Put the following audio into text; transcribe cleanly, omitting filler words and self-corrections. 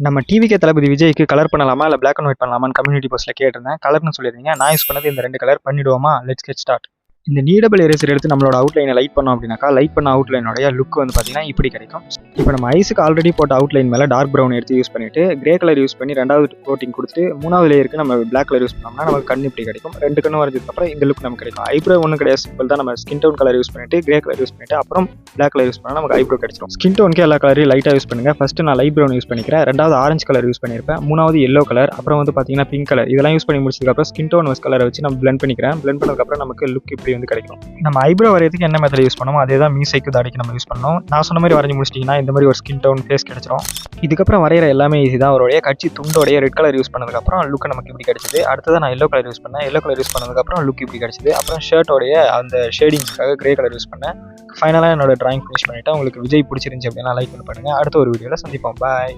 நம்ம டிவிக்கே தளபதி விஜய்க்கு கலர் பண்ணலாமா இல்லை பிளாக் அண்ட் ஒயிட் பண்ணலாமான்னு கம்யூனிட்டி போஸ்ட்டில் கேட்டிருந்தேன். கலர்னு சொல்லியிருந்தீங்க. நான் யூஸ் பண்ணது இந்த 2 கலர் பண்ணிவிடுவோமா? Let's get start. இந்த நீடபிள் எரேசர் எடுத்து நம்மளோட அவுட்லைனை லைட் பண்ணோம் அப்படின்னாக்கா, லைட் பண்ண அவுட்லைனோடைய லுக் வந்து பார்த்தீங்கன்னா இப்படி கிடைக்கும். இப்போ நம்ம ஐஸுக்கு ஆல்ரெடி போட்ட அவுட்லைன் மேலே டார்க் ப்ரௌன் எடுத்து யூஸ் பண்ணிட்டு கிரே கலர் யூஸ் பண்ணி 2வது கோட்டிங் கொடுத்துட்டு 3வது லேயருக்கு நம்ம பிளாக் கலர் யூஸ் பண்ணோம்னா நமக்கு கண் இப்படி கிடைக்கும். 2 கண்ணு வரைஞ்சதுக்கப்புறம் இந்த லுக் நமக்கு கிடைக்கும். ஐப்ரோ ஒன்றும் கிடையாது, சிம்பிள் தான். நம்ம ஸ்கின் டோன் கலர் யூஸ் பண்ணிட்டு கிரே கலர் யூஸ் பண்ணிட்டு அப்புறம் பிளாக் கலர் யூஸ் பண்ணால் நமக்கு ஐப்ரோ கிடைச்சிடும். ஸ்கின் டோனுக்கு எல்லா கலரையும் லைட்டாக யூஸ் பண்ணுங்க. ஃபர்ஸ்ட் நான் லைட் ப்ரௌன் யூஸ் பண்ணிக்கிறேன், 2வது ஆரஞ்சு கலர் யூஸ் பண்ணியிருப்பேன், 3வது எல்லோ கலர், அப்புறம் வந்து பார்த்தீங்கன்னா பிங்க் கலர். இதெல்லாம் யூஸ் பண்ணி முடிச்சதுக்கப்புறம் ஸ்கின் டோன் கலரை வச்சு நம்ம பிளெண்ட் பண்ணிக்கிறேன். பிளெண்ட் பண்ணதுக்கப்புறம் நமக்கு லுக் இப்படி வந்து கிடைக்கும். நம்ம ஐப்ரோ வரையறதுக்கு என்ன மெத்தட் யூஸ் பண்ணோமோ அதே தான் மீசைக்கு தாடிக்கு நம்ம யூஸ் பண்ணோம். நான் சொன்ன மாதிரி வரைஞ்சி முடிச்சிட்டிங்கன்னா இந்த மாதிரி ஒரு ஸ்கின் டோன் ஃபேஸ் கிடைச்சிடும். இதுக்கப்புறம் வரைகிற எல்லாமே ஈஸி தான். அவருடைய கட்சி துண்டோடைய ரெட் கலர் யூஸ் பண்ணதுக்கப்புறம் லுக் நமக்கு இப்படி கிடைச்சிது. அடுத்தது நான் எல்லோ கலர் யூஸ் பண்ணேன். எல்லோ கலர் யூஸ் பண்ணதுக்கப்புறம் லுக் இப்படி கிடைச்சிது. அப்புறம் ஷர்ட்டோடைய அந்த ஷேடிங்ஸ்க்காக கிரே கலர் யூஸ் பண்ணேன். ஃபைனலாக என்னோட டிராயிங் ஃபினிஷ் பண்ணிவிட்டு உங்களுக்கு விஜய் பிடிச்சிருந்துச்சி அப்படின்னா லைக் பண்ணுங்கள். அடுத்த ஒரு வீடியோவில் சந்திப்போம். பாய்.